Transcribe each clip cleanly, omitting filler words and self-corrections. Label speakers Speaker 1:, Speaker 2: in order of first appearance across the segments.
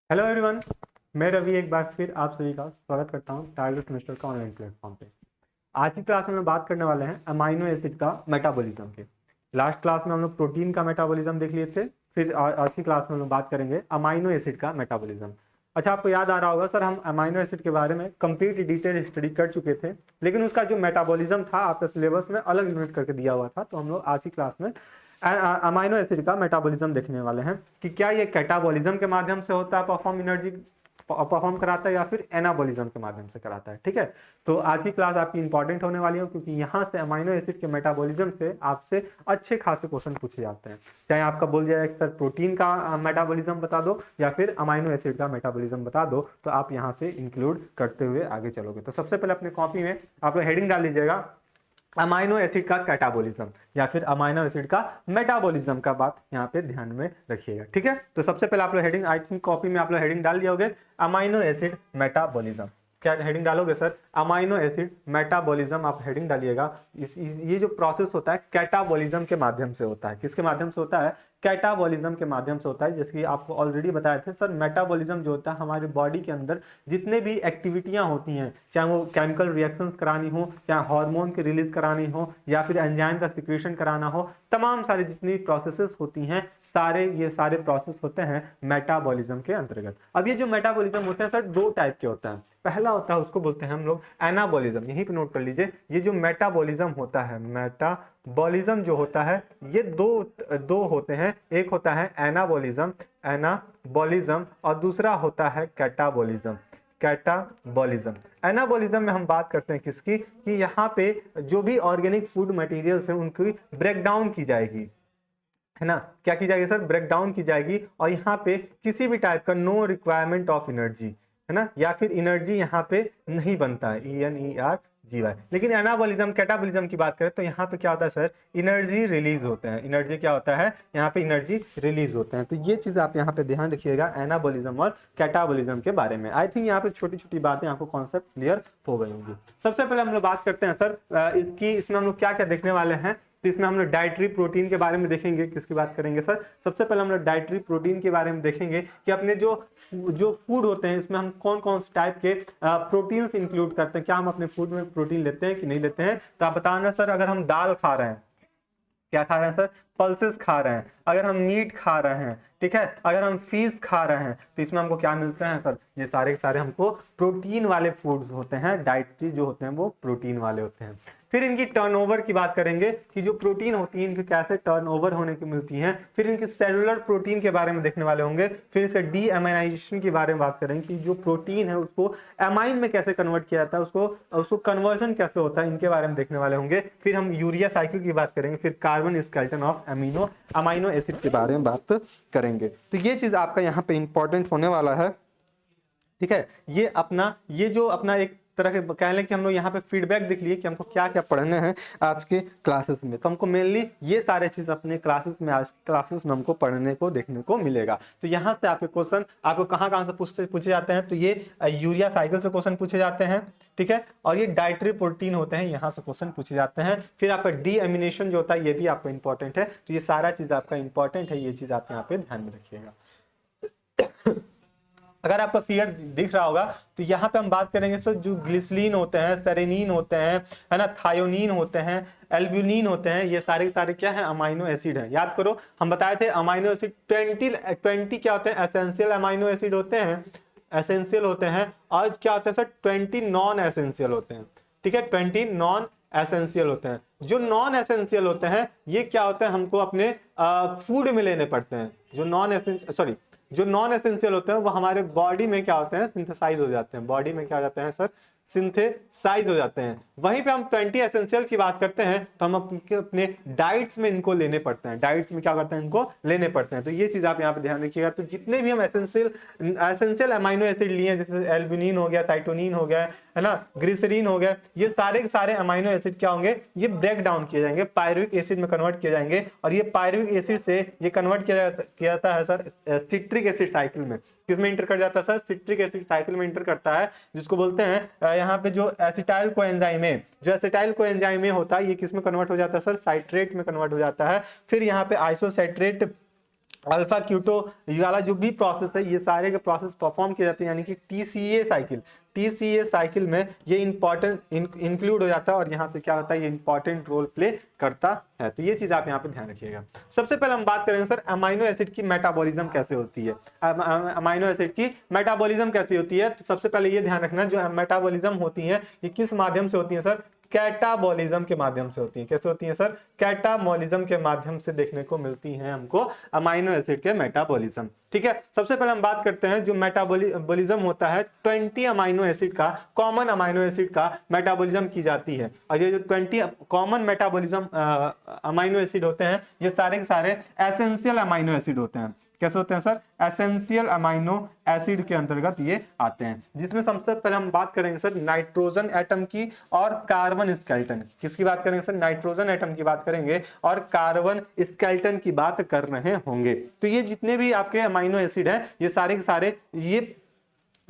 Speaker 1: Hello everyone, मैं रवि एक बार फिर आप सभी का स्वागत करता हूं टारगेट सेमेस्टर का ऑनलाइन प्लेटफॉर्म पे। आज की क्लास में हम बात करने वाले हैं अमाइनो एसिड का मेटाबॉलिज्म के। लास्ट क्लास में हम लोग प्रोटीन का मेटाबॉलिज्म देख लिए थे। फिर आज की क्लास में हम लोग बात करेंगे अमाइनो एसिड का मेटाबॉलिज्म। अच्छा, आपको याद आ रहा होगा सर, हम अमाइनो एसिड के बारे में कंप्लीट डिटेल स्टडी कर चुके थे, लेकिन उसका जो मेटाबॉलिज्म था आपके सिलेबस में अलग यूनिट करके दिया हुआ था। तो हम लोग आज की क्लास में अमाइनो एसिड का मेटाबॉलिज्म देखने वाले हैं कि क्या ये कैटाबॉलिज्म के माध्यम से होता है, परफॉर्म कराता है, या फिर एनाबॉलिज्म के माध्यम से कराता है। ठीक है, तो आज की क्लास आपकी इंपॉर्टेंट होने वाली है, क्योंकि यहाँ से अमाइनो एसिड के मेटाबॉलिज्म से आपसे अच्छे खासे क्वेश्चन पूछे जाते हैं। चाहे आपका बोल जाए सर प्रोटीन का मेटाबॉलिज्म बता दो या फिर अमाइनो एसिड का मेटाबॉलिज्म बता दो, तो आप यहाँ से इंक्लूड करते हुए आगे चलोगे। तो सबसे पहले अपने कॉपी में आप लोग हेडिंग डाल लीजिएगा अमाइनो एसिड का कैटाबॉलिज्म या फिर अमाइनो एसिड का मेटाबॉलिज्म का बात यहाँ पे ध्यान में रखिएगा। ठीक है, तो सबसे पहले आप लोग हेडिंग, आई थिंक कॉपी में आप लोग हेडिंग डाल दिया अमाइनो एसिड मेटाबॉलिज्म। क्या हेडिंग डालोगे सर? अमाइनो एसिड मेटाबॉलिज्म आप हेडिंग डालिएगा। ये जो प्रोसेस होता है कैटाबॉलिज्म के माध्यम से होता है। किसके माध्यम से होता है? कैटाबॉलिज्म के माध्यम से होता है। जैसे कि आपको ऑलरेडी बताए थे सर, मेटाबॉलिज्म जो होता है हमारे बॉडी के अंदर जितने भी एक्टिविटियां होती हैं, चाहे वो केमिकल रिएक्शंस करानी हो, चाहे हार्मोन की रिलीज करानी हो, या फिर एंजाइम का सिक्रेशन कराना हो, तमाम सारी जितनी प्रोसेसेस होती हैं, ये सारे प्रोसेस होते हैं मेटाबॉलिज्म के अंतर्गत। अब ये जो मेटाबॉलिज्म होते हैं सर, दो टाइप के होते हैं। पहला होता है, उसको बोलते हैं हम लोग एनाबॉलिज्म। यहीं पे नोट कर लीजिए, ये जो मेटाबॉलिज्म होता है, मेटाबॉलिज्म जो होता है, ये दो होते हैं। एक होता है एनाबॉलिज्म और दूसरा होता है कैटाबॉलिज्म। कैटाबॉलिज्म, एनाबॉलिज्म में हम बात करते हैं किसकी, कि यहाँ पे जो भी ऑर्गेनिक फूड मटेरियल्स हैं उनकी ब्रेक डाउन की जाएगी, है ना। क्या की जाएगी सर? ब्रेक डाउन की जाएगी। और यहाँ पे किसी भी टाइप का नो रिक्वायरमेंट ऑफ एनर्जी, है ना, या फिर एनर्जी यहाँ पे नहीं बनता है, ENERGY। लेकिन एनाबॉलिज्म, कैटाबॉलिज्म की बात करें तो यहाँ पे क्या होता है सर? एनर्जी रिलीज होते हैं। एनर्जी क्या होता है? यहाँ पे एनर्जी रिलीज होते हैं। तो ये चीज आप यहाँ पे ध्यान रखिएगा एनाबॉलिज्म और कैटाबॉलिज्म के बारे में। आई थिंक यहाँ पे छोटी छोटी बातें आपको कॉन्सेप्ट क्लियर हो गई होंगी। सबसे पहले हम लोग बात करते हैं सर इसमें हम लोग क्या क्या देखने वाले हैं। तो इसमें हम लोग डाइटरी प्रोटीन के बारे में देखेंगे। किसकी बात करेंगे सर? सबसे पहले हम लोग डाइटरी प्रोटीन के बारे में देखेंगे कि अपने जो फूड होते हैं इसमें हम कौन कौन से टाइप के प्रोटीन्स इंक्लूड करते हैं। क्या हम अपने फूड में प्रोटीन लेते हैं कि नहीं लेते हैं? तो आप बताना सर, अगर हम दाल खा रहे हैं, क्या खा रहे हैं सर? पल्सेस खा रहे हैं। अगर हम मीट खा रहे हैं, ठीक है, अगर हम फिश खा रहे हैं, तो इसमें हमको क्या मिलते हैं सर? ये सारे के सारे हमको प्रोटीन वाले फूड्स होते हैं। डाइटरी जो होते हैं वो प्रोटीन वाले होते हैं। फिर इनकी टर्नओवर की बात करेंगे कि जो प्रोटीन होती है इनकी कैसे टर्नओवर होने की मिलती है। फिर इनके सेलुलर प्रोटीन के बारे में देखने वाले होंगे। फिर इसका डीएमाइनाइजेशन के बारे में बात करेंगे कि जो प्रोटीन है उसको एमाइन में कैसे कन्वर्ट किया जाता है, उसको कन्वर्जन कैसे होता है, इनके बारे में देखने वाले होंगे। फिर हम यूरिया साइकिल की बात करेंगे। फिर carbon skeleton of amino acid के बारे में बात करेंगे। तो ये चीज आपका यहाँ पे इंपॉर्टेंट होने वाला है। ठीक है, ये जो अपना एक तरह के कह लें कि हम लोग यहाँ पे फीडबैक देख लिए कि हमको क्या क्या पढ़ने हैं आज के क्लासेस में। तो हमको मेनली ये सारे चीज अपने क्लासेस में, आज के क्लासेस में हमको पढ़ने को देखने को मिलेगा। तो यहाँ से आपके क्वेश्चन आपको कहाँ से पूछे जाते हैं? तो ये यूरिया साइकिल से क्वेश्चन पूछे जाते हैं, ठीक है, और ये डाइटरी प्रोटीन होते हैं, यहाँ से क्वेश्चन पूछे जाते हैं। फिर आपका डीएमिनेशन जो होता है ये भी आपको इंपॉर्टेंट है। तो ये सारा चीज आपका इंपॉर्टेंट है, ये चीज आप यहाँ पे ध्यान में रखिएगा। अगर आपका फिगर दिख रहा होगा तो यहाँ पे हम बात करेंगे सर, जो ग्लिसरीन होते हैं, सेरेनिन होते हैं, है ना, थायोनिन होते हैं, एल्ब्यूनिन होते हैं, ये सारे सारे क्या है? अमाइनो एसिड है। याद करो, हम बताए थे अमाइनो एसिड 20 क्या होते हैं? एसेंशियल अमाइनो एसिड होते हैं, एसेंशियल होते हैं। और क्या होता है सर? 20 नॉन एसेंशियल होते हैं। ठीक है, 20 नॉन एसेंशियल होते हैं। जो नॉन एसेंशियल होते हैं ये क्या होता है? हमको अपने फूड में लेने पड़ते हैं। जो नॉन एसेंशियल होते हैं वो हमारे बॉडी में क्या होते हैं? सिंथेसाइज हो जाते हैं। बॉडी में क्या हो जाते हैं सर? सिंथेसाइज हो जाते हैं। वहीं पे हम 20 एसेंशियल की बात करते हैं तो हम अपने डाइट्स में इनको लेने पड़ते हैं। डाइट्स में क्या करते हैं? इनको लेने पड़ते हैं। तो ये चीज आप यहाँ पे ध्यान रखिएगा। तो जितने भी हम एसेंशियल अमाइनो एसिड लिए, जैसे एल्ब्यूनिन हो गया, साइटोनिन हो गया, है ना, ग्लिसरीन हो गया, ये सारे के सारे अमाइनो एसिड क्या होंगे? ये ब्रेक डाउन किए जाएंगे, पायरुविक एसिड में कन्वर्ट किए जाएंगे। और ये पायरुविक एसिड से ये कन्वर्ट किया जाता है सर सिट्रिक एसिड साइकिल में। किसमें इंटर कर जाता है सर? सिट्रिक एसिड साइकिल में इंटर करता है, जिसको बोलते हैं यहाँ पे जो एसिटाइल कोएंजाइम है, जो एसिटाइल कोएंजाइम होता है, ये किसमें कन्वर्ट हो जाता है सर? साइट्रेट में कन्वर्ट हो जाता है। फिर यहाँ पे आइसोसाइट्रेट अल्फा क्यूटो वाला जो भी प्रोसेस है, ये सारे के प्रोसेस परफॉर्म किए जाते हैं, यानी कि टीसीए साइकिल में ये इंपॉर्टेंट इंक्लूड हो जाता है, और यहाँ से क्या होता है, ये इंपॉर्टेंट रोल प्ले करता है। तो ये चीज आप यहाँ पे ध्यान रखिएगा। सबसे पहले हम बात करेंगे सर अमाइनो एसिड की मेटाबॉलिज्म कैसे होती है। अमाइनो एसिड की मेटाबॉलिज्म कैसे होती है, तो सबसे पहले ये ध्यान रखना, जो मेटाबॉलिज्म होती है ये किस माध्यम से होती है सर, कैटाबॉलिज्म के माध्यम से होती है। कैसे होती है सर, कैटाबॉलिज्म के माध्यम से देखने को मिलती है हमको अमाइनो एसिड के मेटाबॉलिज्म। ठीक है, सबसे पहले हम बात करते हैं जो मेटाबॉलिज्म होता है 20 अमाइनो एसिड का, कॉमन अमाइनो एसिड का मेटाबॉलिज्म की जाती है। और ये जो 20 कॉमन मेटाबॉलिज्म अमाइनो एसिड होते हैं, ये सारे के सारे एसेंशियल अमाइनो एसिड होते हैं। कैसे होते हैं सर, एसेंशियल अमाइनो एसिड के अंतर्गत ये आते हैं, जिसमें सबसे पहले हम बात करेंगे सर नाइट्रोजन एटम की और कार्बन स्केलेटन। किसकी बात करेंगे सर, नाइट्रोजन एटम की बात करेंगे और कार्बन स्केलेटन की बात कर रहे होंगे। तो ये जितने भी आपके अमाइनो एसिड हैं, ये सारे के सारे ये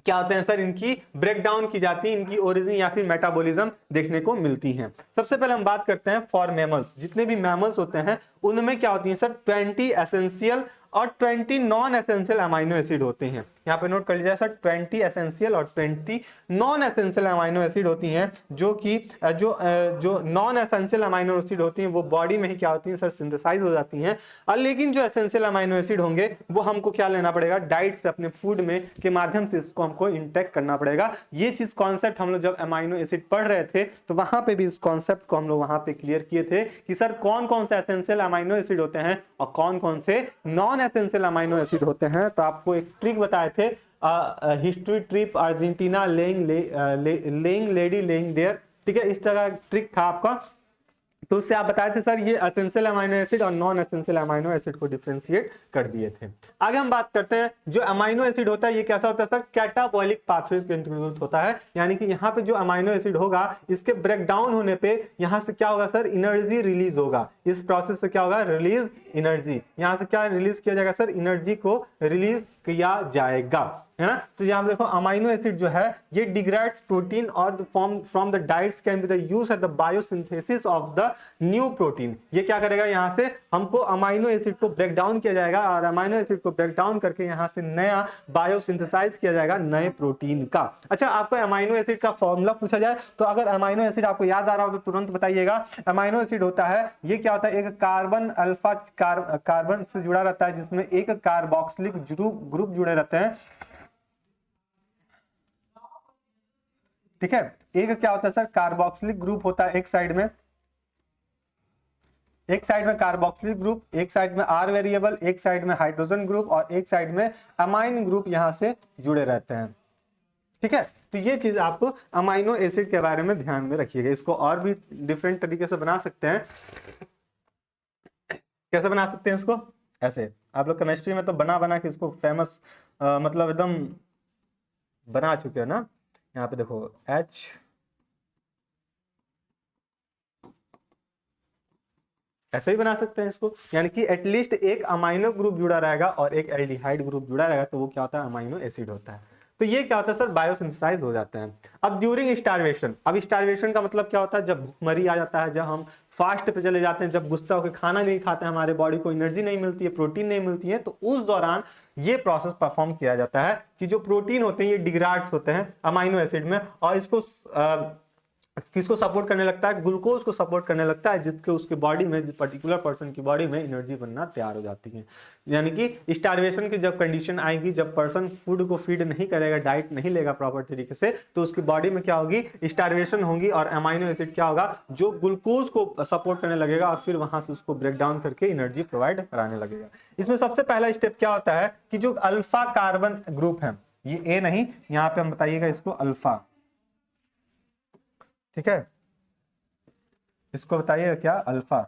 Speaker 1: क्या होते हैं सर, इनकी ब्रेकडाउन की जाती है, इनकी ओरिजिन या फिर मेटाबॉलिज्म देखने को मिलती है। सबसे पहले हम बात करते हैं फॉर मैमल्स। जितने भी मैमल्स होते हैं उनमें क्या होती है सर, 20 एसेंशियल और 20 नॉन एसेंशियल अमाइनो एसिड होते हैं। यहाँ पे नोट कर लीजिए सर, 20 एसेंशियल और 20 नॉन एसेंशियल अमाइनो एसिड होती हैं, जो कि जो नॉन एसेंशियल अमाइनो एसिड होती हैं वो बॉडी में ही क्या होती हैं सर, सिंथेसाइज हो जाती हैं। और लेकिन जो एसेंशियल अमाइनो एसिड होंगे वो हमको क्या लेना पड़ेगा, डाइट से, अपने फूड में के माध्यम से इसको हमको इंटेक करना पड़ेगा। ये चीज कॉन्सेप्ट हम लोग जब अमाइनो एसिड पढ़ रहे थे तो वहां पे भी इस कॉन्सेप्ट को हम लोग वहां पे क्लियर किए थे कि सर कौन कौन से एसेंशियल अमाइनो एसिड होते हैं और कौन कौन से नॉन एसेंशियल अमाइनो एसिड होते हैं। तो आपको एक ट्रिक बताए थे, history trip Argentina laying lady laying there. ठीक है, इस तरह का ट्रिक था आपका। तो उससे आप बताए थे सर ये एसेंशियल अमाइनो एसिड और नॉन एसेंशियल अमाइनो एसिड को डिफरेंशिएट कर दिए थे। आगे हम बात करते हैं जो अमाइनो एसिड होता है ये कैसा होता है सर, कैटाबॉलिक पाथवे के इंट्रोड्यूस होता है। यानी कि यहाँ पे जो अमाइनो एसिड होगा इसके ब्रेक डाउन होने पे यहाँ से क्या होगा सर, एनर्जी रिलीज होगा। इस प्रोसेस से क्या होगा, रिलीज एनर्जी। यहाँ से क्या रिलीज किया जाएगा सर, एनर्जी को रिलीज किया जाएगा, है ना। तो यहाँ देखो अमाइनो एसिड जो है ये डिग्रेड्स प्रोटीन और from the diets can be the use at the biosynthesis of the new protein. ये क्या करेगा, यहाँ से हमको अमाइनो एसिड को ब्रेक डाउन किया जाएगा और अमाइनो एसिड को ब्रेक डाउन करके यहाँ से नया बायोसिंथेसाइज किया जाएगा नए प्रोटीन का। अच्छा, आपको अमाइनो एसिड का फॉर्मूला पूछा जाए तो अगर अमाइनो एसिड आपको याद आ रहा हो तो तुरंत बताइएगा। अमाइनो एसिड होता है, ये क्या होता है, एक कार्बन अल्फा कार्बन से जुड़ा रहता है, जिसमें एक कार्बोक्सिलिक ग्रुप जुड़े रहते हैं। ठीक है, एक क्या होता है सर, कार्बोक्सिलिक ग्रुप होता है एक साइड में, कार्बोक्सिलिक ग्रुप, एक साइड में आर वेरिएबल, एक साइड में हाइड्रोजन ग्रुप और एक साइड में अमाइन ग्रुप यहां से जुड़े रहते हैं। ठीक है, तो ये चीज आप अमाइनो एसिड के बारे में ध्यान में रखिएगा। इसको और भी डिफरेंट तरीके से बना सकते हैं। कैसे बना सकते हैं इसको, ऐसे आप लोग केमिस्ट्री में तो बना के इसको फेमस मतलब एकदम बना चुके हो ना। यहाँ पे देखो H ऐसे ही बना सकते हैं इसको, यानी कि एटलीस्ट एक अमाइनो ग्रुप जुड़ा रहेगा और एक एल्डिहाइड ग्रुप जुड़ा रहेगा, तो वो क्या होता है, अमाइनो एसिड होता है। तो ये क्या होता है सर, बायोसिंथेसाइज हो जाते हैं। अब ड्यूरिंग स्टारवेशन, अब स्टारवेशन का मतलब क्या होता है, जब भूखमरी आ जाता है, जब हम फास्ट पे चले जाते हैं, जब गुस्सा होकर खाना नहीं खाते हैं, हमारे बॉडी को एनर्जी नहीं मिलती है, प्रोटीन नहीं मिलती है, तो उस दौरान ये प्रोसेस परफॉर्म किया जाता है कि जो प्रोटीन होते हैं ये डिग्रेड्स होते हैं अमाइनो एसिड में और इसको किसको सपोर्ट करने लगता है, ग्लूकोज को सपोर्ट करने लगता है, जिसके उसके बॉडी में, जिस पर्टिकुलर पर्सन की बॉडी में एनर्जी बनना तैयार हो जाती है। यानी कि स्टारवेशन की जब कंडीशन आएगी, जब पर्सन फूड को फीड नहीं करेगा, डाइट नहीं लेगा प्रॉपर तरीके से, तो उसकी बॉडी में क्या होगी, स्टारवेशन होगी और अमाइनो एसिड क्या होगा, जो ग्लूकोज को सपोर्ट करने लगेगा और फिर वहां से उसको ब्रेक डाउन करके एनर्जी प्रोवाइड कराने लगेगा। इसमें सबसे पहला स्टेप क्या होता है कि जो अल्फा कार्बन ग्रुप है, ये ए नहीं, यहाँ पे हम बताइएगा इसको अल्फा। ठीक है, इसको बताइएगा क्या, अल्फा।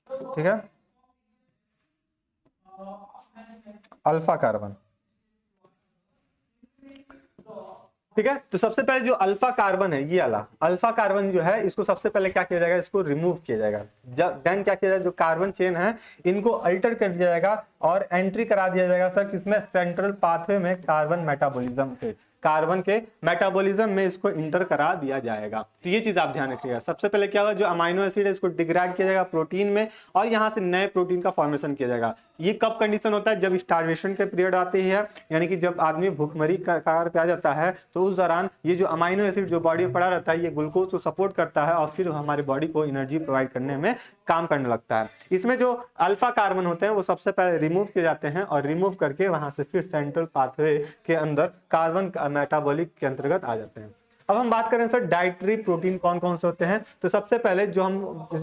Speaker 1: ठीक है, अल्फा कार्बन। ठीक है, तो सबसे पहले जो अल्फा कार्बन है, ये वाला अल्फा कार्बन जो है, इसको सबसे पहले क्या किया जाएगा, इसको रिमूव किया जाएगा। जब देन क्या किया जाएगा, जो कार्बन चेन है इनको अल्टर कर दिया जाएगा और एंट्री करा दिया जाएगा सर किसमें, सेंट्रल पाथवे में कार्बन मेटाबॉलिज्म पे। कार्बन के मेटाबॉलिज्म में इसको इंटर करा दिया जाएगा। तो ये चीज आप ध्यान रखिएगा। सबसे पहले क्या होगा, जो अमाइनो एसिड है इसको डिग्रेड किया जाएगा प्रोटीन में और यहाँ से नए प्रोटीन का फॉर्मेशन किया जाएगा। ये कब कंडीशन होता है, जब स्टार्वेशन के पीरियड आती है, यानी कि जब आदमी भूखमरी का कगार पे आ जाता है, तो उस दौरान ये जो अमाइनो एसिड जो बॉडी में पड़ा रहता है ये ग्लूकोज को सपोर्ट करता है और फिर हमारे बॉडी को एनर्जी प्रोवाइड करने में काम करने लगता है। इसमें जो अल्फा कार्बन होते हैं वो सबसे पहले रिमूव किए जाते हैं और रिमूव करके वहां से फिर सेंट्रल पाथवे के अंदर कार्बन मेटाबॉलिक के अंतर्गत आ जाते हैं। अब हम बात करें सर डाइटरी प्रोटीन कौन कौन से होते हैं, तो सबसे पहले जो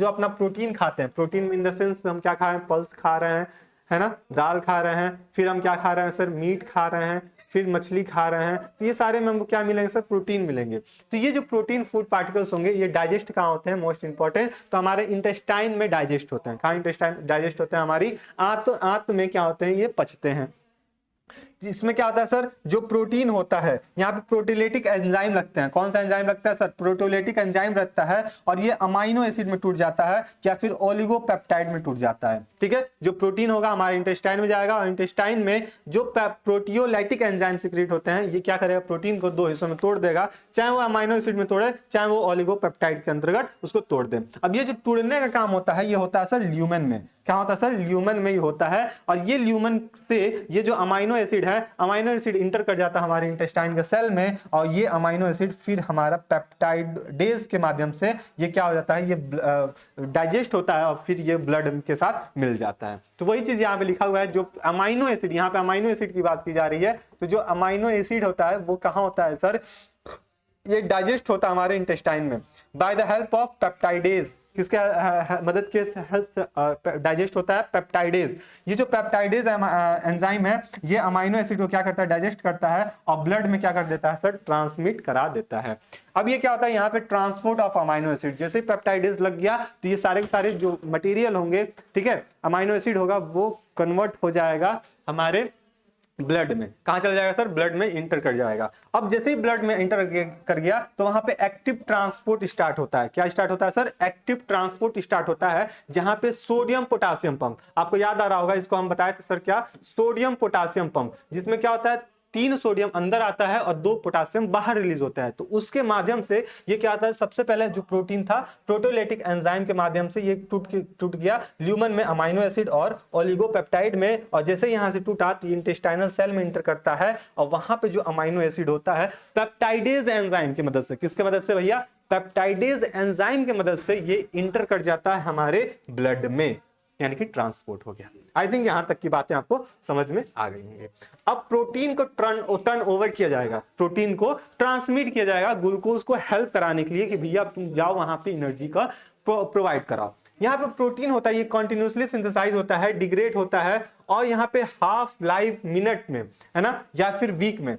Speaker 1: अपना प्रोटीन खाते हैं, प्रोटीन इन द सेंस हम क्या खा रहे हैं, पल्स खा रहे हैं, है ना, दाल खा रहे हैं, फिर हम क्या खा रहे हैं सर, मीट खा रहे हैं, फिर मछली खा रहे हैं, तो ये सारे में हमको क्या मिलेंगे सर, प्रोटीन मिलेंगे। तो ये जो प्रोटीन फूड पार्टिकल्स होंगे ये डाइजेस्ट कहाँ होते हैं, मोस्ट इंपॉर्टेंट, तो हमारे इंटेस्टाइन में डाइजेस्ट होते हैं। कहाँ इंटेस्टाइन डाइजेस्ट होते हैं, हमारी आंत में क्या होते हैं, ये पचते हैं। इसमें क्या होता है सर, जो प्रोटीन होता है यहाँ पे प्रोटीलेटिक एंजाइम लगते हैं। कौन सा एंजाइम लगता है सर, प्रोटीलेटिक एंजाइम लगता है और ये अमाइनो एसिड में टूट जाता है या फिर ओलिगोपेप्टाइड में टूट जाता है। ठीक है, जो प्रोटीन होगा हमारे इंटेस्टाइन में जाएगा और इंटेस्टाइन में जो प्रोटियोलाइटिक एंजाइम सिक्रेट होते हैं ये क्या करेगा, प्रोटीन को दो हिस्सों में तोड़ देगा, चाहे वो अमाइनो एसिड में तोड़े चाहे वो ओलिगोपेप्टाइड के अंतर्गत उसको तोड़ दे। अब ये जो तोड़ने का काम होता है ये होता है सर ल्यूमेन में। क्या होता है सर, ल्यूमेन में ही होता है और ये ल्यूमेन से ये जो अमाइनो एसिड है, अमाइनो एसिड इंटर कर जाता है हमारे इंटेस्टाइन के सेल में और ये अमाइनो एसिड फिर हमारा पेप्टाइडेज के माध्यम से ये क्या हो जाता है, ये डाइजेस्ट होता है और फिर ये ब्लड के साथ मिल जाता है। तो वही चीज यहाँ पे लिखा हुआ है, जो अमाइनो एसिड, यहाँ पे अमाइनो एसिड की बात की जा रही है, तो जो अमाइनो एसिड होता है वो कहाँ होता है सर, ये डाइजेस्ट होता है हमारे इंटेस्टाइन में by the help of peptidase. किसके मदद के डाइजेस्ट होता है, पेप्टाइडेज। ये जो पेप्टाइडेज एंजाइम है ये अमाइनो एसिड को क्या करता है, डाइजेस्ट करता है और ब्लड में क्या कर देता है सर, ट्रांसमिट करा देता है। अब ये क्या होता है, यहाँ पे ट्रांसपोर्ट ऑफ अमाइनो एसिड, जैसे पेप्टाइडेज लग गया तो ये सारे के सारे जो मटेरियल होंगे, ठीक है, अमाइनो एसिड होगा वो कन्वर्ट हो जाएगा हमारे ब्लड में। कहां चला जाएगा सर, ब्लड में इंटर कर जाएगा। अब जैसे ही ब्लड में इंटर कर गया तो वहां पे एक्टिव ट्रांसपोर्ट स्टार्ट होता है। क्या स्टार्ट होता है सर, एक्टिव ट्रांसपोर्ट स्टार्ट होता है, जहां पे सोडियम पोटासियम पंप, आपको याद आ रहा होगा इसको हम बताए थे सर, क्या, सोडियम पोटासियम पंप, जिसमें क्या होता है 3 सोडियम अंदर आता है और 2 पोटासियम बाहर रिलीज होता है। तो उसके माध्यम से ये क्या आता है, सबसे पहले जो प्रोटीन था प्रोटीलेटिक एंजाइम के माध्यम से ये टूट गया ल्यूमन में अमाइनो एसिड और ओलिगोपेप्टाइड में, और जैसे यहां से टूटा तो इंटेस्टाइनल सेल में इंटर करता है और वहां पे जो अमाइनो एसिड होता है पेप्टाइडेज एंजाइम की मदद से, किसके मदद से भैया, पेप्टाइडेज एंजाइम की मदद से ये इंटर कर जाता है हमारे ब्लड में, यानी कि ट्रांसपोर्ट हो गया। आई थिंक यहां तक की बातें आपको समझ में आ गई होंगी। अब प्रोटीन को टर्न ओवर किया जाएगा, प्रोटीन को ट्रांसमिट किया जाएगा ग्लूकोज को हेल्प कराने के लिए कि भैया तुम जाओ वहां पे एनर्जी का प्रोवाइड कराओ। यहाँ पे प्रोटीन होता है ये कॉन्टिन्यूसली सिंथेसाइज होता है, डिग्रेड होता है और यहाँ पे हाफ लाइफ मिनट में, है ना, या फिर वीक में,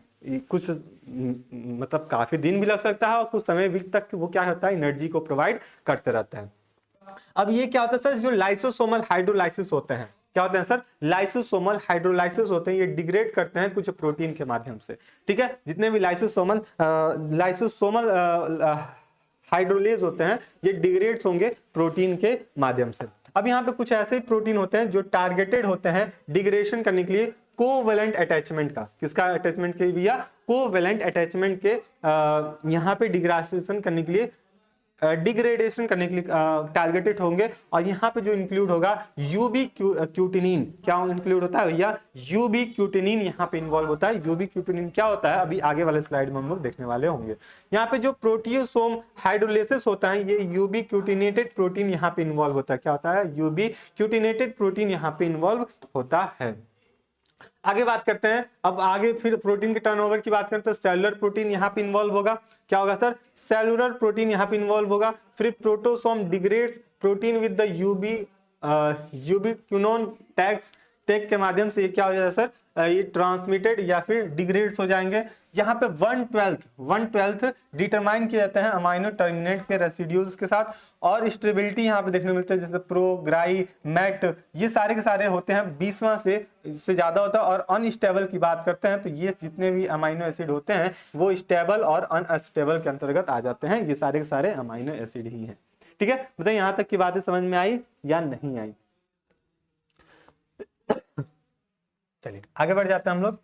Speaker 1: कुछ मतलब काफी दिन भी लग सकता है और कुछ समय वीक तक वो क्या होता है, एनर्जी को प्रोवाइड करते रहता है। अब ये क्या होता है सर, जो लाइसोसोमल हाइड्रोलाइसिस होते हैं, क्या होते हैं सर, लाइसोसोमल हाइड्रोलाइसिस होते हैं, ये डिग्रेड करते हैं कुछ प्रोटीन के माध्यम से। ठीक है, जितने भी लाइसोसोमल हाइड्रोलेज होते हैं ये डिग्रेड्स होंगे प्रोटीन के माध्यम से। अब यहाँ पे कुछ ऐसे प्रोटीन होते हैं जो टारगेटेड होते हैं डिग्रेडेशन करने के लिए कोवेलेंट अटैचमेंट का, किसका अटैचमेंट के भैया, कोवेलेंट अटैचमेंट के यहाँ पे डिग्रेडेशन करने के लिए टारगेटेड होंगे। और यहाँ पे जो इंक्लूड होगा यूबी क्यूटिनिन, क्या इंक्लूड होता है भैया, यूबी क्यूटिनिन यहाँ पे इन्वॉल्व होता है। यूबी क्यूटिनिन क्या होता है अभी आगे वाले स्लाइड में हम लोग देखने वाले होंगे। यहाँ पे जो प्रोटियोसोम हाइड्रोलाइसिस होता है ये यूबी क्यूटिनेटेड प्रोटीन यहाँ पे इन्वॉल्व होता है। क्या होता है, यूबी क्यूटिनेटेड प्रोटीन यहाँ पे इन्वॉल्व होता है। आगे बात करते हैं, अब आगे फिर प्रोटीन के टर्नओवर की बात करते हैं तो सेलुलर प्रोटीन यहाँ पे इन्वॉल्व होगा। क्या होगा सर, सेलुलर प्रोटीन यहाँ पे इन्वॉल्व होगा। फिर proteasome degrades protein with the ubiquinone tag के माध्यम से ये क्या हो जाएगा सर, ये ट्रांसमिटेड या फिर डिग्रेड्स हो जाएंगे। यहाँ पे 1/12 डिटरमाइन किया जाता है अमाइनो टर्मिनेट के रेसिड्यूज के साथ, और स्टेबिलिटी यहाँ पे देखने को मिलता है जैसे प्रो, ग्राई, मैट, ये सारे के सारे होते हैं 20वां से ज्यादा होता है। और अनस्टेबल की बात करते हैं तो ये जितने भी अमाइनो एसिड होते हैं वो स्टेबल और अनस्टेबल के अंतर्गत आ जाते हैं। ये सारे के सारे अमाइनो एसिड ही हैं। ठीक है, बताइए यहाँ तक की बातें समझ में आई या नहीं आई। चलिए आगे बढ़ जाते हैं हम लोग।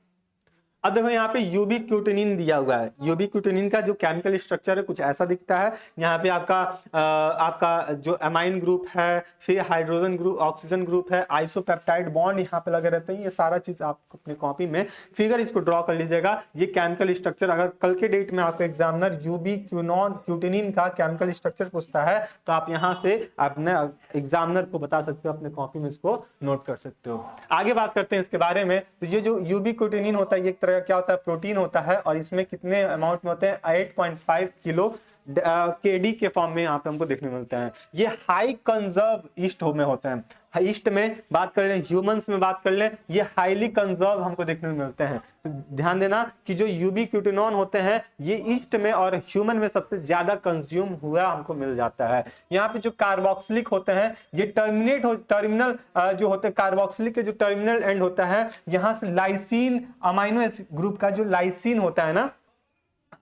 Speaker 1: अब देखो यहाँ पे यूबीक्यूटिनिन दिया हुआ है। यूबीक्यूटिनिन का जो केमिकल स्ट्रक्चर है कुछ ऐसा दिखता है। यहाँ पे आपका जो अमाइन ग्रुप है, फिर हाइड्रोजन ग्रुप, ऑक्सीजन ग्रुप है, आइसोपेप्टाइड बॉन्ड यहाँ पे लगे रहते हैं। ये सारा चीज आप अपनी कॉपी में फिगर इसको ड्रॉ कर लीजिएगा। ये केमिकल स्ट्रक्चर अगर कल के डेट में आपको एग्जामिनर यूबीक्यूटिनिन का केमिकल स्ट्रक्चर पूछता है तो आप यहाँ से अपने एग्जामिनर को बता सकते हो, अपने कॉपी में इसको नोट कर सकते हो। आगे बात करते हैं इसके बारे में। तो ये जो यूबीक्यूटिनिन होता है ये एक तरह का क्या होता है, प्रोटीन होता है, और इसमें कितने अमाउंट में होते हैं, 8.5 किलो केडी के फॉर्म में यहाँ पे हमको देखने मिलते हैं। ये हाई कंजर्व ईस्ट में होते हैं। ईस्ट में बात कर लें, ह्यूमंस में बात कर लें, ये हाईली कंजर्व हमको देखने में मिलते हैं। तो ध्यान देना कि जो यूबीक्यूटिनोन होते हैं ये ईस्ट में और ह्यूमन में सबसे ज्यादा कंज्यूम हुआ हमको मिल जाता है। यहाँ पे जो कार्बोक्सिलिक होते हैं ये टर्मिनल जो होते हैं, कार्बोक्सिलिक के जो टर्मिनल एंड होता है, यहाँ से लाइसिन अमाइनो एसिड ग्रुप का जो लाइसिन होता है ना,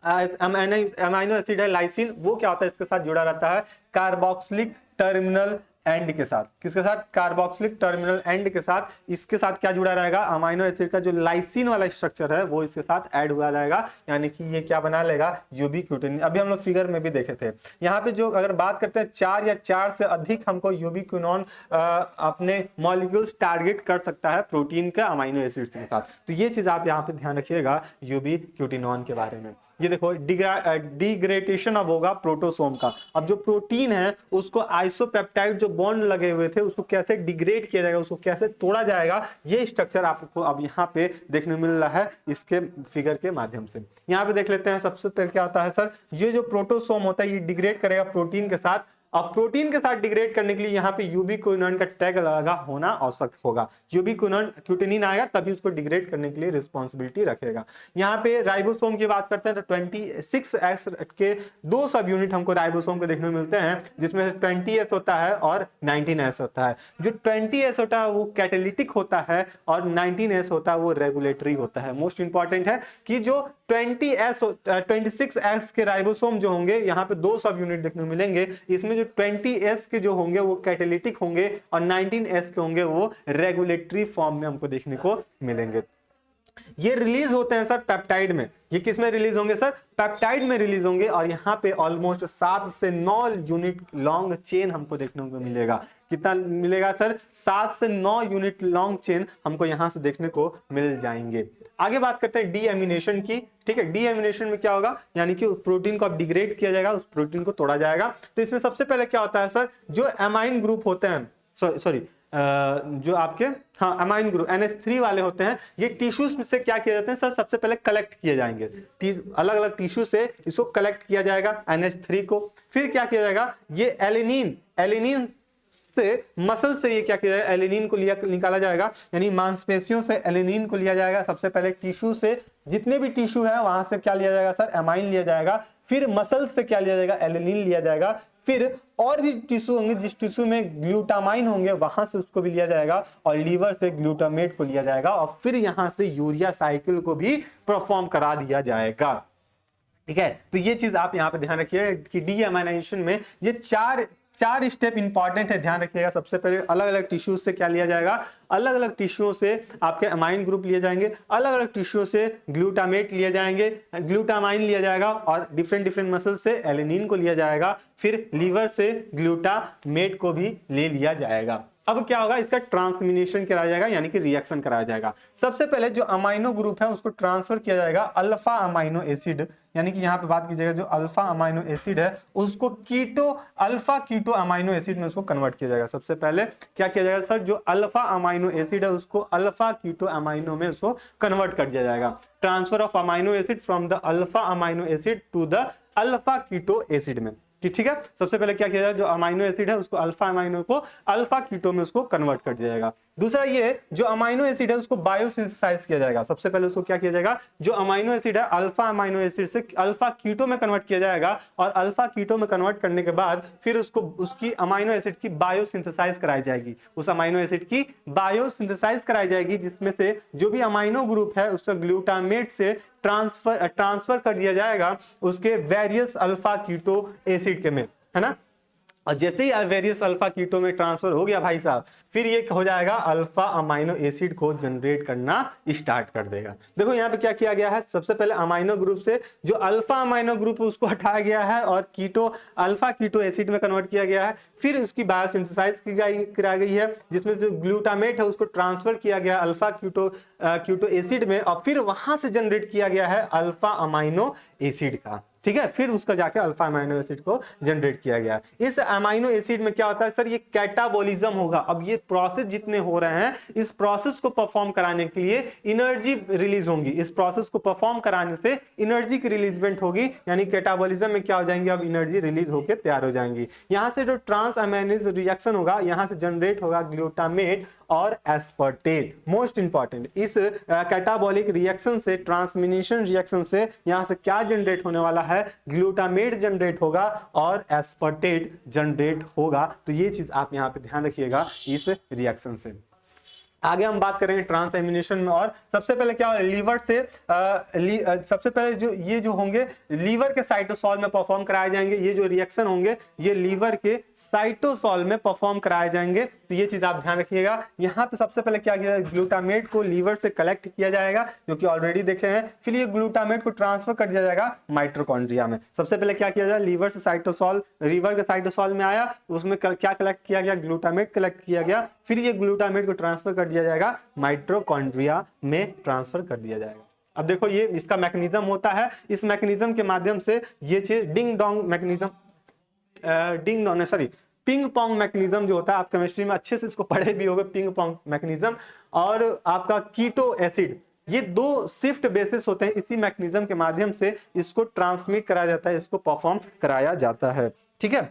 Speaker 1: अमाइनो एसिड है लाइसिन, वो क्या होता है, इसके साथ जुड़ा रहता है कार्बोक्सिलिक टर्मिनल एंड के साथ। किसके साथ, कार्बोक्सिलिक टर्मिनल एंड के साथ। इसके साथ क्या जुड़ा रहेगा, अमाइनो एसिड का जो लाइसिन वाला स्ट्रक्चर है वो इसके साथ ऐड हुआ रहेगा, यानी कि ये क्या बना लेगा, यूबीक्यूटिनिन। अभी हम लोग फिगर में भी देखे थे। यहाँ पे जो अगर बात करते हैं 4 या 4 से अधिक हमको यूबीक्विनोन अपने मॉलिक्यूल्स टारगेट कर सकता है प्रोटीन के अमाइनो एसिड के साथ। तो ये चीज आप यहाँ पे ध्यान रखिएगा यूबीक्यूटिनोन के बारे में। ये देखो डिग्रेडेशन अब होगा प्रोटोसोम का। अब जो प्रोटीन है उसको आइसोपेप्टाइड जो बॉन्ड लगे हुए थे उसको कैसे डिग्रेड किया जाएगा, उसको कैसे तोड़ा जाएगा, ये स्ट्रक्चर आपको अब यहाँ पे देखने मिल रहा है इसके फिगर के माध्यम से। यहाँ पे देख लेते हैं। सबसे पहले क्या होता है सर, ये जो प्रोटोसोम होता है ये डिग्रेड करेगा प्रोटीन के साथ। अब प्रोटीन के साथ डिग्रेड करने के लिए यहाँ पे यूबीक्विनोन का टैग लगा होना आवश्यक होगा। यूबीक्विनोन आएगा तभी उसको डिग्रेड करने के लिए रिस्पॉन्सिबिलिटी रखेगा। यहाँ पे राइबोसोम की बात करते हैं तो 26S के 2 सब यूनिट हमको राइबोसोम के देखने को मिलते हैं, जिसमें 20S होता है और 19S होता है। जो 20S होता है वो कैटालिटिक होता है और 19S होता है वो रेगुलेटरी होता है। मोस्ट इंपॉर्टेंट है कि जो 26S के राइबोसोम जो होंगे यहाँ पे 2 सब यूनिट देखने को मिलेंगे। इसमें जो 20S के जो होंगे वो कैटालिटिक होंगे और 19S के होंगे वो रेगुलेटरी फॉर्म में हमको देखने को मिलेंगे। ये रिलीज होते हैं सर पेप्टाइड में। ये किस में रिलीज होंगे सर, पेप्टाइड में रिलीज होंगे, और यहाँ पे ऑलमोस्ट 7 से 9 यूनिट लॉन्ग चेन हमको देखने को मिलेगा। कितना मिलेगा सर, 7 से 9 यूनिट लॉन्ग चेन हमको यहाँ से देखने को मिल जाएंगे। आगे बात करते हैं डीएमिनेशन की। ठीक है, डीएमिनेशन में क्या होगा, यानी कि उस प्रोटीन को अब डिग्रेड किया जाएगा, उस प्रोटीन को तोड़ा जाएगा। तो इसमें सबसे पहले क्या होता है सर, जो अमाइन ग्रुप होते हैं, सॉरी जो आपके अमाइन ग्रुप NH3 वाले होते हैं, ये टिश्यूज से क्या किया जाते हैं सर, सबसे पहले कलेक्ट किए जाएंगे। अलग अलग टिश्यू से इसको कलेक्ट किया जाएगा NH3 को। फिर क्या किया जाएगा, ये एलिनिन से मसल से ये क्या किया जाएगा, एलिनिन को निकाला जाएगा, यानी मांसपेशियों से एलिनिन को लिया जाएगा। सबसे पहले टिश्यू से, जितने भी टिश्यू है वहां से क्या लिया जाएगा सर, अमाइन लिया जाएगा। फिर मसल से क्या लिया जाएगा, एलिनिन लिया जाएगा। फिर और भी टिश्यू होंगे जिस टिश्यू में ग्लूटामाइन होंगे वहां से उसको भी लिया जाएगा, और लीवर से ग्लूटामेट को लिया जाएगा, और फिर यहां से यूरिया साइकिल को भी परफॉर्म करा दिया जाएगा। ठीक है, तो ये चीज आप यहाँ पे ध्यान रखिए कि डीएमाइनेशन में ये चार स्टेप इंपॉर्टेंट है, ध्यान रखिएगा। सबसे पहले अलग अलग टिश्यू से क्या लिया जाएगा, अलग अलग टिश्यू से आपके अमाइन ग्रुप लिए जाएंगे, अलग अलग टिश्यू से ग्लूटामेट लिए जाएंगे, ग्लूटामाइन लिया जाएगा, और डिफरेंट मसल से एलिनिन को लिया जाएगा। फिर लीवर से ग्लूटामेट को भी ले लिया जाएगा। अब क्या होगा, इसका ट्रांसमिनेशन कराया जाएगा, यानी कि रिएक्शन कराया जाएगा। सबसे पहले जो अमाइनो ग्रुप है उसको ट्रांसफर किया जाएगा अल्फा अमाइनो एसिड, यानी कि यहाँ पे बात कीजिएगा जो अल्फा अमाइनो एसिड है उसको अल्फा कीटो अमाइनो एसिड में उसको कन्वर्ट किया जाएगा। सबसे पहले क्या किया जाएगा सर, जो अल्फा अमाइनो एसिड है उसको अल्फा कीटो अमाइनो में उसको कन्वर्ट कर दिया जाएगा। Transfer of amino acid from the alpha amino acid to the alpha keto acid में। ठीक है, सबसे पहले क्या किया जाएगा, जो अमाइनो एसिड है उसको अल्फा अमाइनो को अल्फा कीटो में उसको कन्वर्ट कर दिया जाएगा। दूसरा ये जो अमाइनो एसिड है उसको बायोसिंथेसाइज किया जाएगा। सबसे पहले उसको क्या किया जाएगा, जो अमाइनो एसिड है अल्फा अमाइनो एसिड से अल्फा कीटो में कन्वर्ट किया जाएगा, और अल्फा कीटो में कन्वर्ट करने के बाद फिर उसको उसकी अमाइनो एसिड की बायोसिंथेसाइज कराई जाएगी। उस अमाइनो एसिड की बायोसिंथेसाइज कराई जाएगी, जिसमें से जो भी अमाइनो ग्रुप है उसका ग्लूटामेट से ट्रांसफर कर दिया जाएगा उसके वेरियस अल्फा कीटो एसिड के में, है ना। और जैसे ही वेरियस अल्फा कीटो में ट्रांसफर हो गया भाई साहब, फिर ये हो जाएगा अल्फा अमाइनो एसिड को जनरेट करना स्टार्ट कर देगा। देखो यहाँ पे क्या किया गया है, सबसे पहले अमाइनो ग्रुप से जो अल्फा अमाइनो ग्रुप उसको हटाया गया है और कीटो अल्फा कीटो एसिड में कन्वर्ट किया गया है। फिर उसकी बायोसिंथेसाइज कराई गई है, जिसमें जो ग्लूटामेट है उसको ट्रांसफर किया गया अल्फा कीटो एसिड में, और फिर वहां से जनरेट किया गया है अल्फा अमाइनो एसिड का। ठीक है, फिर उसका जाके अल्फा अमाइनो एसिड को जनरेट किया गया। इस अमाइनो एसिड में क्या होता है सर, ये कैटाबॉलिज्म होगा। अब ये प्रोसेस जितने हो रहे हैं, इस प्रोसेस को परफॉर्म कराने के लिए एनर्जी रिलीज होगी। इस प्रोसेस को परफॉर्म कराने से एनर्जी की रिलीजमेंट होगी, यानी कैटाबॉलिज्म में क्या हो जाएंगे, अब एनर्जी रिलीज होकर तैयार हो जाएंगी। यहां से जो ट्रांस अमाइनेज रिएक्शन होगा, यहां से जनरेट होगा ग्लूटामेट और एस्पर्टेट। मोस्ट इंपॉर्टेंट, इस कैटाबॉलिक रिएक्शन से, ट्रांसमिनेशन रिएक्शन से यहां से क्या जनरेट होने वाला है, ग्लूटामेट जनरेट होगा और एस्पर्टेट जनरेट होगा। तो ये चीज आप यहां पे ध्यान रखिएगा इस रिएक्शन से। आगे हम बात करेंगे ट्रांसएमिनेशन में, और सबसे पहले क्या होगा, लीवर से सबसे पहले जो ये जो होंगे लीवर के साइटोसॉल में परफॉर्म कराए जाएंगे। ये जो रिएक्शन होंगे ये लीवर के साइटोसॉल में परफॉर्म कराए जाएंगे। तो ये चीज आप ध्यान रखिएगा। यहाँ पे सबसे पहले क्या किया, ग्लूटामेट को लीवर से कलेक्ट किया जाएगा, जो कि ऑलरेडी देखे हैं। फिर ये ग्लूटामेट को ट्रांसफर कर दिया जाएगा माइटोकॉन्ड्रिया में। सबसे पहले क्या किया जाए, लीवर से साइटोसॉल, लीवर के साइटोसॉल में आया, उसमें क्या कलेक्ट किया गया, ग्लूटामेट कलेक्ट किया गया। फिर ये ग्लूटामेट को ट्रांसफर कर दिया जाएगा माइटोकॉन्ड्रिया में, ट्रांसफर कर दिया जाएगा। अब देखो ये इसका मैकेनिज्म होता है। इस मैकेनिज्म के माध्यम से ये चीज ding dong mechanism, ping pong mechanism जो होता है, आप केमिस्ट्री में अच्छे से इसको पढ़े भी होंगे, पिंग पोंग मैकेनिज्म और आपका कीटो एसिड, ये दो शिफ्ट बेसिस होते हैं। इसी मैकेनिज्म के माध्यम से इसको ट्रांसमिट कराया जाता है, इसको परफॉर्म कराया जाता है। ठीक है,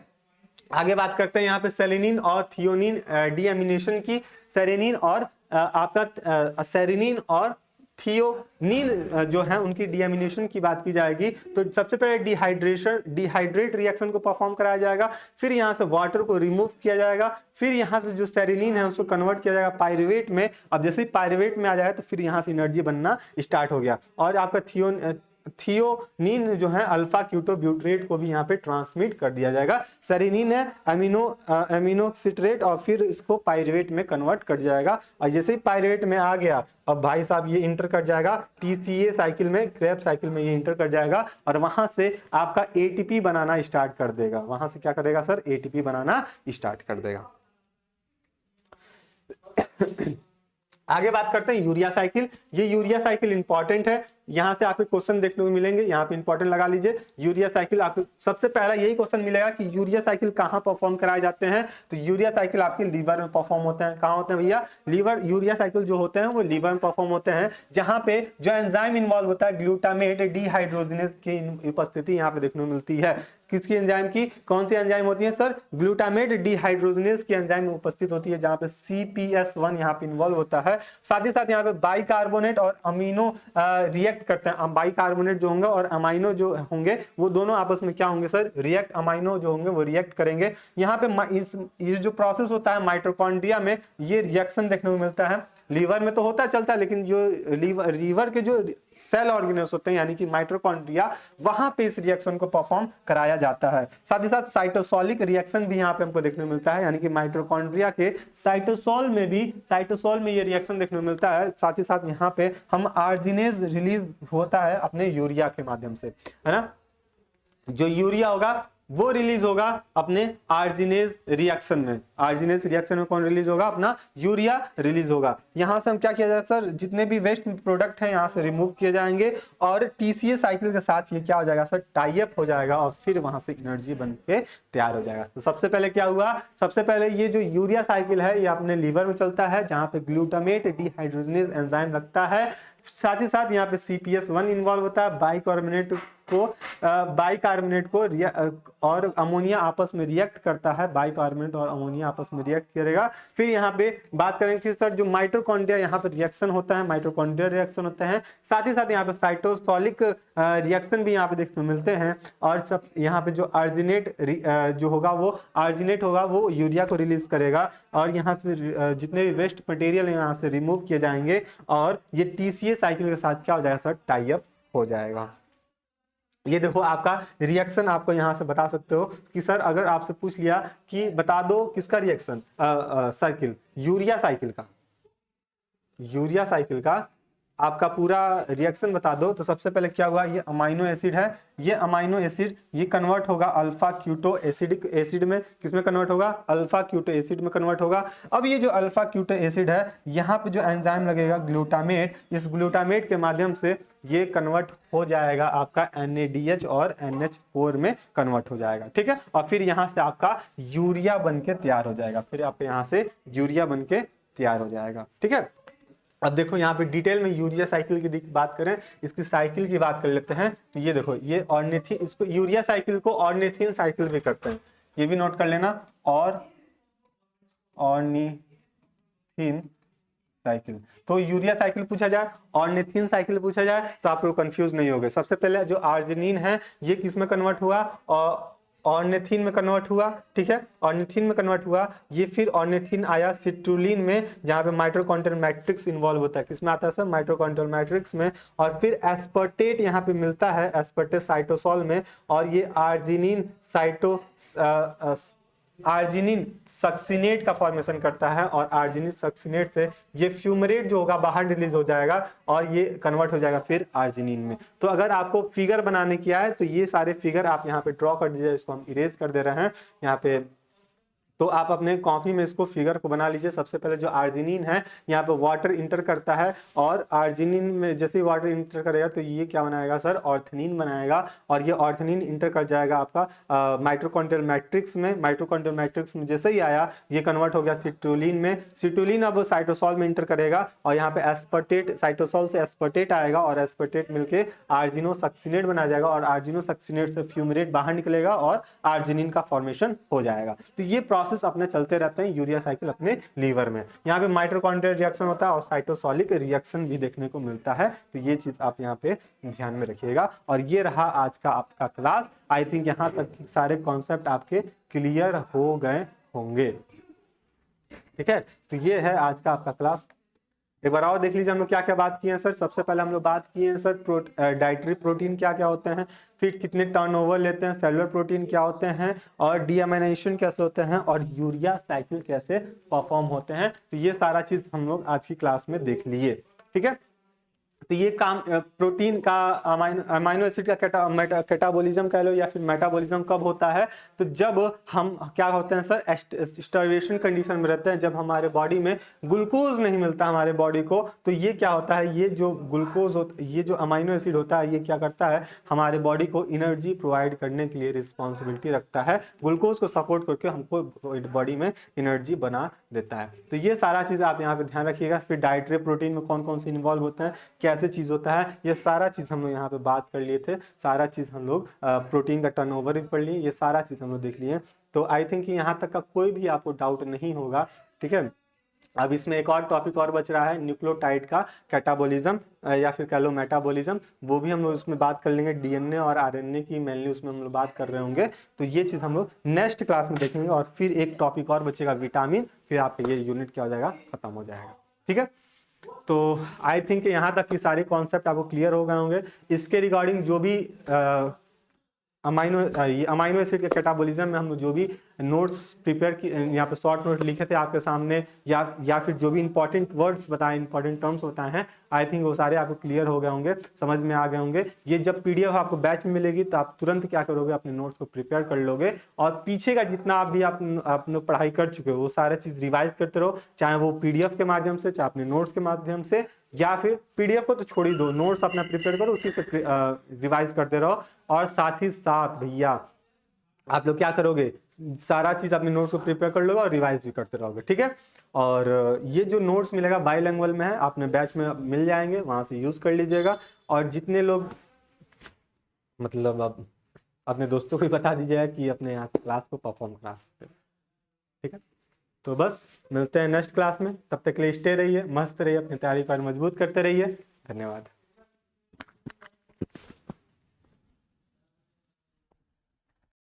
Speaker 1: आगे बात करते हैं यहाँ पे सेलेनिन और थियोनिन डीएमिनेशन की। सेरेनिन और आपका सेरेनिन और थियोनिन जो है उनकी डीएमिनेशन की बात की जाएगी। तो सबसे पहले डिहाइड्रेट रिएक्शन को परफॉर्म कराया जाएगा। फिर यहाँ से वाटर को रिमूव किया जाएगा। फिर यहाँ से जो सेरेनिन है उसको कन्वर्ट किया जाएगा पायरुवेट में। अब जैसे ही पायरुवेट में आ जाए तो फिर यहाँ से एनर्जी बनना स्टार्ट हो गया। और आपका थियोनिन जो है अल्फा कीटो ब्यूटरेट को भी यहाँ पे ट्रांसमिट कर दिया जाएगा। सेरेनिन है अमीनो सिट्रेट, और फिर इसको पायरुवेट में कन्वर्ट कर दिया जाएगा। और जैसे ही पायरुवेट में आ गया, अब भाई साहब ये इंटर कर जाएगा टीसीए साइकिल में, क्रेब साइकिल में ये इंटर कर जाएगा, और वहां से आपका एटीपी बनाना स्टार्ट कर देगा। वहां से क्या करेगा सर, एटीपी बनाना स्टार्ट कर देगा। आगे बात करते हैं यूरिया साइकिल। ये यूरिया साइकिल इंपॉर्टेंट है, यहां से आपके क्वेश्चन देखने को मिलेंगे, यहाँ पे इंपॉर्टेंट लगा लीजिए। यूरिया साइकिल आपको सबसे पहला यही क्वेश्चन मिलेगा कि यूरिया साइकिल कहाँ परफॉर्म कराए जाते हैं। तो यूरिया साइकिल आपके लीवर में परफॉर्म होते हैं। कहाँ होते हैं भैया, लीवर। यूरिया साइकिल जो होते हैं वो लीवर में परफॉर्म होते हैं, जहां पे जो एंजाइम इन्वॉल्व होता है ग्लूटामेट डिहाइड्रोजिनेज की उपस्थिति यहाँ पे देखने को मिलती है। किसकी एंजाइम की, कौन सी एंजाइम होती है सर, ग्लूटामेट डिहाइड्रोजिनेज की एंजाइम उपस्थित होती है, जहां पे CPS1 यहाँ पे इन्वॉल्व होता है। साथ ही साथ यहाँ पे बाइकार्बोनेट और अमीनो रिएक्ट करते हैं। बाइकार्बोनेट जो होंगे और अमाइनो जो होंगे वो दोनों आपस में क्या होंगे सर, रिएक्ट, अमाइनो जो होंगे वो रिएक्ट करेंगे। यहाँ पे ये जो प्रोसेस होता है माइटोकॉन्ड्रिया में, ये रिएक्शन देखने को मिलता है। लीवर में तो होता चलता है, लेकिन जो लीवर के जो सेल ऑर्गेनेल्स होते हैं यानी कि माइटोकॉन्ड्रिया, वहां पे इस रिएक्शन को परफॉर्म कराया जाता है। साथ ही साथ साइटोसोलिक रिएक्शन भी यहाँ पे हमको देखने को मिलता है, यानी कि माइटोकॉन्ड्रिया के साइटोसोल में ये रिएक्शन देखने को मिलता है। साथ ही साथ यहाँ पे हम आर्जिनेज रिलीज होता है अपने यूरिया के माध्यम से, है ना। जो यूरिया होगा वो रिलीज होगा अपने आर्जिनेज रिएक्शन में। आर्जिनेज रिएक्शन में कौन रिलीज होगा, अपना यूरिया रिलीज होगा। यहां से हम क्या किया जाए सर, जितने भी वेस्ट प्रोडक्ट हैं यहां से रिमूव किए जाएंगे, और टीसीए साइकिल के साथ ये क्या हो जाएगा सर, टाई अप हो जाएगा, और फिर वहां से एनर्जी बन के तैयार हो जाएगा। तो सबसे पहले क्या हुआ, सबसे पहले ये जो यूरिया साइकिल है ये अपने लीवर में चलता है, जहां पे ग्लूटामेट डिहाइड्रोजिनेज एंजाइम लगता है। साथ ही साथ यहाँ पे CPS1 इन्वॉल्व होता है। बाइकार्बोनेट को और अमोनिया आपस में रिएक्ट करता है। बाइकार्बोनेट और अमोनिया आपस में रिएक्ट करेगा। फिर यहाँ पे बात करेंगे कि सर जो माइटोकॉन्ड्रिया यहाँ पे रिएक्शन होता है, माइटोकॉन्ड्रिया रिएक्शन होता है। साथ ही साथ यहाँ पे साइटोसोलिक रिएक्शन भी यहाँ पे देखने को मिलते हैं। और सब यहाँ पे जो आर्जिनेट जो होगा वो यूरिया को रिलीज करेगा, और यहाँ से जितने भी वेस्ट मटेरियल है यहाँ से रिमूव किए जाएंगे, और ये TCA साइकिल के साथ क्या हो जाएगा सर, टाई अप हो जाएगा। ये देखो आपका रिएक्शन आपको यहाँ से बता सकते हो कि सर अगर आपसे पूछ लिया कि बता दो किसका रिएक्शन, साइकिल यूरिया साइकिल का आपका पूरा रिएक्शन बता दो, तो सबसे पहले क्या हुआ, ये अमाइनो एसिड है, ये अमाइनो एसिड ये कन्वर्ट होगा अल्फा क्यूटो एसिडिक एसिड में, किसमें कन्वर्ट होगा, अल्फा क्यूटो एसिड में कन्वर्ट होगा। अब ये जो अल्फा क्यूटो एसिड है यहाँ पे जो एंजाइम लगेगा ग्लूटामेट, इस ग्लूटामेट के माध्यम से ये कन्वर्ट हो जाएगा आपका NADH और NH4 में कन्वर्ट हो जाएगा, ठीक है। और फिर यहाँ से आपका यूरिया बन के तैयार हो जाएगा, फिर आपके यहाँ से यूरिया बन के तैयार हो जाएगा, ठीक है। अब देखो यहाँ पे डिटेल में यूरिया साइकिल की बात करें, इसकी साइकिल की बात कर लेते हैं। तो ये देखो ये ऑर्निथिन, इसको यूरिया साइकिल को ऑर्निथिन साइकिल भी करते हैं, ये भी नोट कर लेना। और ऑर्निथिन साइकिल, तो यूरिया साइकिल पूछा जाए, ऑर्निथिन साइकिल पूछा जाए तो आप लोग कंफ्यूज नहीं होगे। सबसे पहले जो आर्जिनिन है ये किस में कन्वर्ट हुआ, और ऑर्निथिन में कन्वर्ट हुआ, ठीक है, ऑर्निथिन में कन्वर्ट हुआ। ये फिर ऑर्निथिन आया सिट्रुलिन में, जहां पे माइटोकॉन्ड्रियल मैट्रिक्स इन्वॉल्व होता है, किसमें आता है सर, माइटोकॉन्ड्रियल मैट्रिक्स में। और फिर एस्पर्टेट यहाँ पे मिलता है, एस्पर्टेट साइटोसॉल में। और ये आर्जिनिन सक्सिनेट का फॉर्मेशन करता है, और आर्जिनिन सक्सिनेट से ये फ्यूमरेट जो होगा बाहर रिलीज हो जाएगा और ये कन्वर्ट हो जाएगा फिर आर्जिनिन में। तो अगर आपको फिगर बनाने की आए तो ये सारे फिगर आप यहाँ पे ड्रॉ कर दीजिए, इसको हम इरेज कर दे रहे हैं यहाँ पे। तो आप अपने कॉपी में इसको फिगर को बना लीजिए। सबसे पहले जो आर्जिनिन है यहाँ पे वाटर इंटर करता है, और आर्जिनिन में जैसे ही वाटर इंटर करेगा तो ये क्या बनाएगा सर, ऑर्थनीन बनाएगा। और ये ऑर्थनीन इंटर कर जाएगा आपका माइटोकॉन्ड्रियल मैट्रिक्स में। माइटोकॉन्ड्रियल मैट्रिक्स में जैसे ही आया ये कन्वर्ट हो गया सिट्रुलिन में। सिट्रुलिन अब साइटोसॉल में इंटर करेगा, और यहाँ पे एस्पर्टेट, साइटोसॉल से एस्पर्टेट आएगा, और एस्पर्टेट मिलके आर्जिनोसक्सिनेट बना जाएगा, और आर्जिनोसक्सिनेट से फ्यूमरेट बाहर निकलेगा और आर्जिनिन का फॉर्मेशन हो जाएगा। तो ये प्रोसेस अपने चलते रहते हैं यूरिया साइकिल अपने लीवर में। यहाँ पे माइटोकॉन्ड्रियल रिएक्शन होता है और साइटोसॉलिक रिएक्शन भी देखने को मिलता है। तो ये चीज आप यहाँ पे ध्यान में रखिएगा। और ये रहा आज का आपका क्लास। आई थिंक यहाँ तक सारे कॉन्सेप्ट आपके क्लियर हो गए होंगे, ठीक है। तो ये है आज का आपका क्लास। एक बार और देख लीजिए हम लोग क्या क्या बात किए हैं सर। सबसे पहले हम लोग बात किए हैं सर डाइटरी प्रोटीन क्या क्या होते हैं, फिर कितने टर्नओवर लेते हैं, सेलुलर प्रोटीन क्या होते हैं, और डीअमाइनेशन कैसे होते हैं, और यूरिया साइकिल कैसे परफॉर्म होते हैं। तो ये सारा चीज हम लोग आज की क्लास में देख लिए, ठीक है। तो ये काम प्रोटीन का अमाइनो एसिड का कैटाबॉलिज्म कह लो या फिर मेटाबॉलिज्म कब होता है, तो जब हम क्या होते हैं सर, स्टार्वेशन कंडीशन में रहते हैं, जब हमारे बॉडी में ग्लूकोज नहीं मिलता हमारे बॉडी को। तो ये क्या होता है, ये जो ग्लूकोज होता, ये जो अमाइनो एसिड होता है, ये क्या करता है, हमारे बॉडी को एनर्जी प्रोवाइड करने के लिए रिस्पॉन्सिबिलिटी रखता है। ग्लूकोज को सपोर्ट करके हमको बॉडी में एनर्जी बना देता है। तो ये सारा चीज आप यहाँ पे ध्यान रखिएगा। फिर डाइटरी प्रोटीन में कौन कौन से इन्वॉल्व होते हैं, कैसे चीज होता है, ये सारा चीज हम लोग यहाँ पे बात कर लिए थे। सारा चीज हम लोग प्रोटीन का टर्नओवर भी पढ़ लिए, ये सारा चीज हम लोग देख लिए। तो आई थिंक यहाँ तक का कोई भी आपको डाउट नहीं होगा, ठीक है। अब इसमें एक और टॉपिक और बच रहा है, न्यूक्लियोटाइड का कैटाबॉलिज्म या फिर कह लो मेटाबॉलिज्म, वो भी हम लोग उसमें बात कर लेंगे। डीएनए और आरएनए की मेनली उसमें हम लोग बात कर रहे होंगे। तो ये चीज़ हम लोग नेक्स्ट क्लास में देखेंगे। और फिर एक टॉपिक और बचेगा विटामिन, फिर आपका ये यूनिट क्या हो जाएगा, खत्म हो जाएगा, ठीक है। तो आई थिंक यहाँ तक की सारे कॉन्सेप्ट आपको क्लियर हो गए होंगे। इसके रिगार्डिंग जो भी अमाइनो एसिड के कैटाबॉलिज्म में हम लोग जो भी नोट्स प्रिपेयर की, यहाँ पे शॉर्ट नोट लिखे थे आपके सामने, या फिर जो भी इंपॉर्टेंट वर्ड्स बताए, इंपॉर्टेंट टर्म्स बताए हैं, आई थिंक वो सारे आपको क्लियर हो गए होंगे, समझ में आ गए होंगे। ये जब पीडीएफ आपको बैच में मिलेगी तो आप तुरंत क्या करोगे, अपने नोट्स को प्रिपेयर कर लोगे, और पीछे का जितना आप भी आप लोग पढ़ाई कर चुके हो वो सारे चीज रिवाइज करते रहो, चाहे वो पीडीएफ के माध्यम से, चाहे अपने नोट्स के माध्यम से, या फिर पीडीएफ को तो छोड़ ही दो, नोट्स अपना प्रिपेयर करो, उसी से रिवाइज करते रहो। और साथ ही साथ भैया आप लोग क्या करोगे, सारा चीज अपने नोट्स को प्रिपेयर कर लोगे और रिवाइज भी करते रहोगे, ठीक है। और ये जो नोट्स मिलेगा बाइलिंगुअल में है, अपने बैच में मिल जाएंगे, वहां से यूज कर लीजिएगा। और जितने लोग मतलब अब अपने दोस्तों को भी बता दीजिएगा कि अपने यहाँ क्लास को परफॉर्म करा सकते हैं, ठीक है। तो बस मिलते हैं नेक्स्ट क्लास में, तब तक के लिए स्टे रहिए, मस्त रहिए, अपनी तैयारी को मजबूत करते रहिए। धन्यवाद।